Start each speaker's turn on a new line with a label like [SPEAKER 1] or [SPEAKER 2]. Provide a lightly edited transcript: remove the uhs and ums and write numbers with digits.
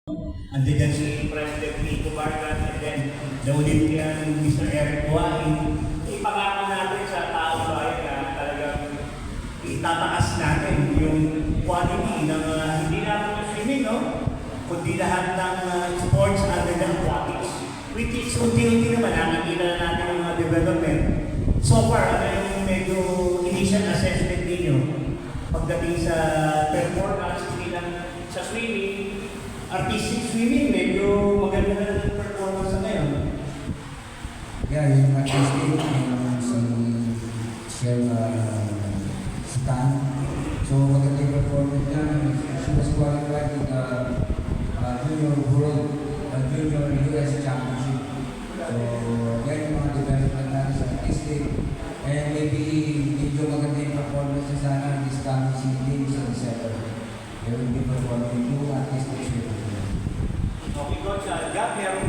[SPEAKER 1] Andiyan si President Nico Vargas and then the Olympian Mr. Eric Buain. Ipangako natin sa taong bayan na talagang itataas natin yung quality ng hindi lang swimming, no? Kundi lahat ng sports other than aquatics. Which is unti-unti naman nakikita na natin yung mga development. So far, ano yung medyo initial assessment ninyo pagdating sa performance, hindi lang sa swimming, artistic swimming, medyo maganda na yung performance na ngayon.
[SPEAKER 2] Yeah, yung artistic, si Stan. So maganda yung performance niya. She was qualified with Junior World, Junior US Championship. So yan yung mga development natin sa artistic. And maybe medyo maganda yung performance niya sana this coming season sa December. There will be performing two artistic swimming.
[SPEAKER 1] Okay, Coach, Jack, meron